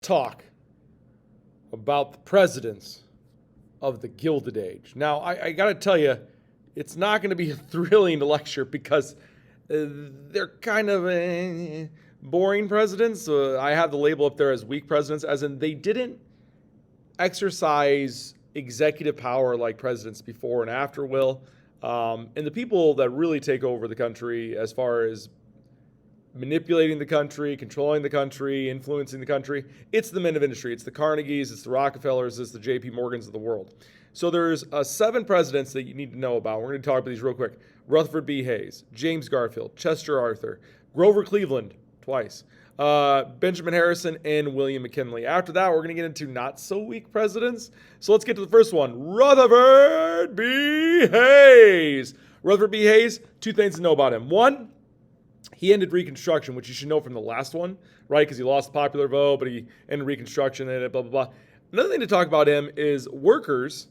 talk about the presidents of the Gilded Age. Now, I got to tell you, it's not going to be a thrilling lecture because they're kind of boring presidents. I have the label up there as weak presidents, as in they didn't exercise executive power like presidents before and after will. And the people that really take over the country as far as manipulating the country, controlling the country, influencing the country, it's the men of industry. It's the Carnegies, it's the Rockefellers, it's the J.P. Morgans of the world. So there's 7 presidents that you need to know about. We're going to talk about these real quick. Rutherford B. Hayes, James Garfield, Chester Arthur, Grover Cleveland, twice, Benjamin Harrison, and William McKinley. After that, we're going to get into not-so-weak presidents. So let's get to the first one, Rutherford B. Hayes. Rutherford B. Hayes, 2 things to know about him. 1, he ended Reconstruction, which you should know from the last one, right? Because he lost the popular vote, but he ended Reconstruction and blah, blah, blah. Another thing to talk about him is workers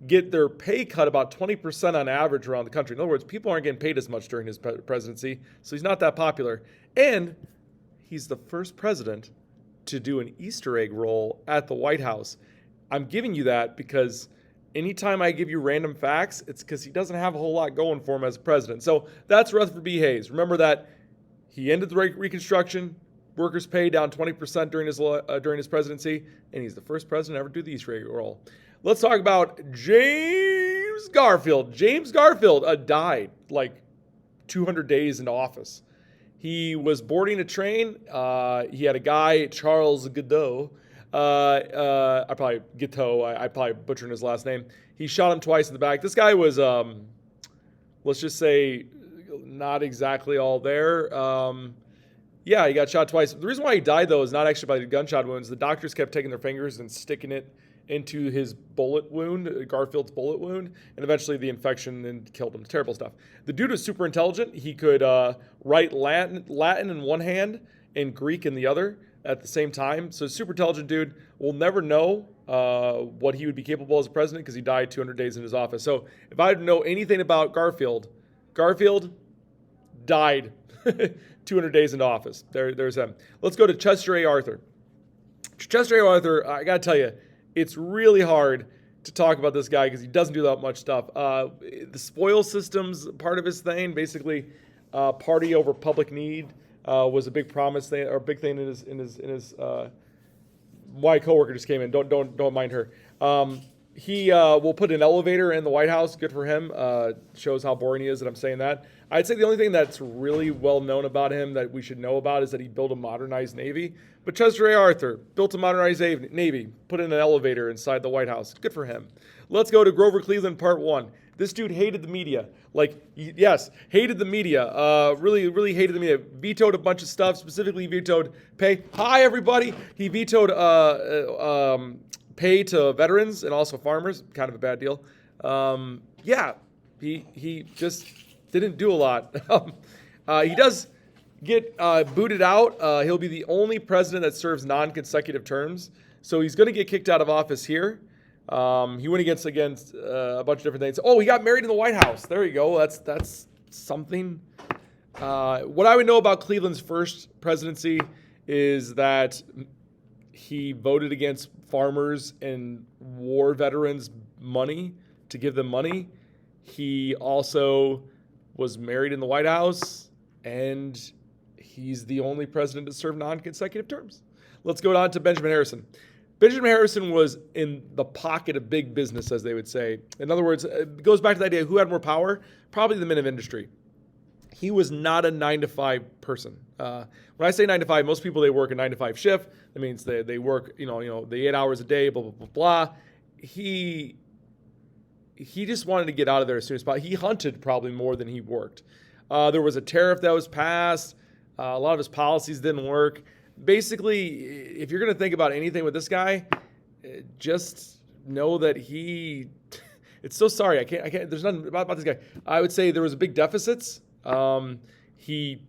get their pay cut about 20% on average around the country. In other words, people aren't getting paid as much during his presidency, so he's not that popular. And he's the first president to do an Easter egg roll at the White House. I'm giving you that because anytime I give you random facts, it's because he doesn't have a whole lot going for him as president. So that's Rutherford B. Hayes. Remember that he ended the Reconstruction, workers' pay down 20% during his presidency, and he's the first president to ever do the Easter egg roll. Let's talk about James Garfield. James Garfield died like 200 days into office. He was boarding a train. He had a guy, Charles Godot. I probably butchered his last name. He shot him twice in the back. This guy was, let's just say, not exactly all there. Yeah, he got shot twice. The reason why he died, though, is not actually by the gunshot wounds. The doctors kept taking their fingers and sticking it into his bullet wound, Garfield's bullet wound, and eventually the infection and killed him. Terrible stuff. The dude was super intelligent. He could write Latin in one hand and Greek in the other at the same time. So super intelligent dude. We'll never know what he would be capable as a president because he died 200 days in his office. So if I know anything about Garfield died 200 days into office. There's him. Let's go to Chester A. Arthur. Chester A. Arthur, I got to tell you, it's really hard to talk about this guy because he doesn't do that much stuff. The spoil system's part of his thing. Basically, party over public need was a big promise thing or big thing in his. My coworker just came in. Don't mind her. He will put an elevator in the White House. Good for him. Shows how boring he is that I'm saying that. I'd say the only thing that's really well known about him that we should know about is that he built a modernized Navy. But Chester A. Arthur built a modernized Navy, put in an elevator inside the White House. Good for him. Let's go to Grover Cleveland Part 1. This dude hated the media. Hated the media. Really hated the media. Vetoed a bunch of stuff, specifically vetoed pay. Hi, everybody. He vetoed pay to veterans and also farmers. Kind of a bad deal. He just didn't do a lot. He does get booted out. He'll be the only president that serves non-consecutive terms. So he's going to get kicked out of office here. He went against a bunch of different things. Oh, he got married in the White House. There you go. That's something. What I would know about Cleveland's first presidency is that he voted against farmers and war veterans money to give them money. He also was married in the White House, and he's the only president to serve non-consecutive terms. Let's go on to Benjamin Harrison. Benjamin Harrison was in the pocket of big business, as they would say. In other words, it goes back to the idea of who had more power? Probably the men of industry. He was not a 9-to-5 person. When I say 9 to 5, most people, they work a 9 to 5 shift. That means they work, the 8 hours a day, blah, blah, blah, blah. He just wanted to get out of there as soon as possible. He hunted probably more than he worked. There was a tariff that was passed. A lot of his policies didn't work. Basically, if you're going to think about anything with this guy, just know that it's so sorry. I can't, there's nothing about this guy. I would say there was big deficits. He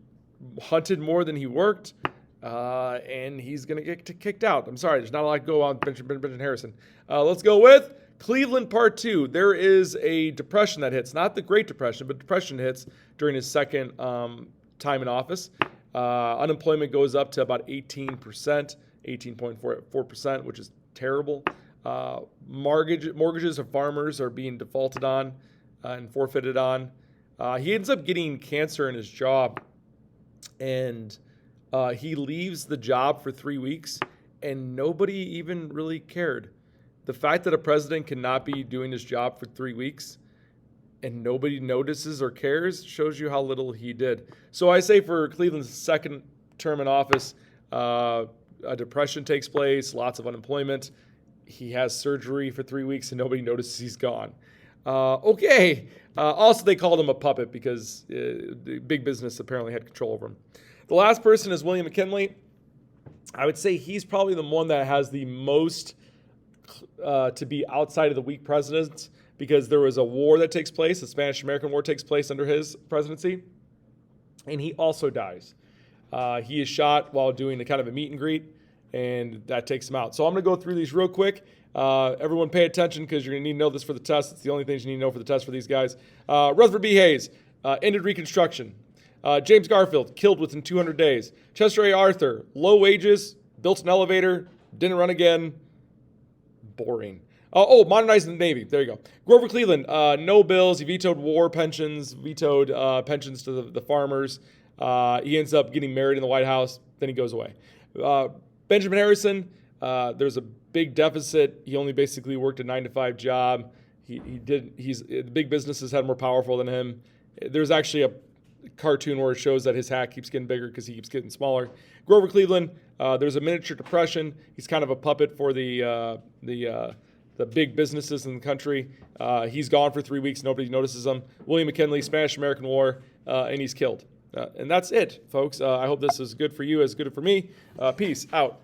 hunted more than he worked. And he's going to get kicked out. I'm sorry. There's not a lot to go on Benjamin Harrison. Let's go with Cleveland Part 2. There is a depression that hits. Not the Great Depression, but depression hits during his second time in office. Unemployment goes up to about 18%. 18.4%, which is terrible. Mortgages of farmers are being defaulted on and forfeited on. He ends up getting cancer in his jaw, and he leaves the job for 3 weeks, and nobody even really cared. The fact that a president cannot be doing his job for 3 weeks and nobody notices or cares shows you how little he did. So I say for Cleveland's second term in office, a depression takes place, lots of unemployment. He has surgery for 3 weeks and nobody notices he's gone. Also, they called him a puppet because the big business apparently had control over him. The last person is William McKinley. I would say he's probably the one that has the most to be outside of the weak presidents, because there was a war that takes place, the Spanish-American War takes place under his presidency, and he also dies. He is shot while doing a kind of a meet and greet, and that takes him out. So I'm going to go through these real quick. Everyone pay attention because you're going to need to know this for the test. It's the only things you need to know for the test for these guys. Rutherford B. Hayes ended Reconstruction. James Garfield, killed within 200 days. Chester A. Arthur, low wages, built an elevator, didn't run again. Boring. Modernizing the Navy. There you go. Grover Cleveland, no bills. He vetoed war pensions, vetoed pensions to the farmers. He ends up getting married in the White House. Then he goes away. Benjamin Harrison, there's a big deficit. He only basically worked a 9-to-5 job. The big businesses had more powerful than him. There's actually a cartoon where it shows that his hat keeps getting bigger because he keeps getting smaller. Grover Cleveland, there's a miniature depression. He's kind of a puppet for the big businesses in the country. He's gone for 3 weeks. Nobody notices him. William McKinley, Spanish-American War, and he's killed. And that's it, folks. I hope this is good for you, as good for me. Peace out.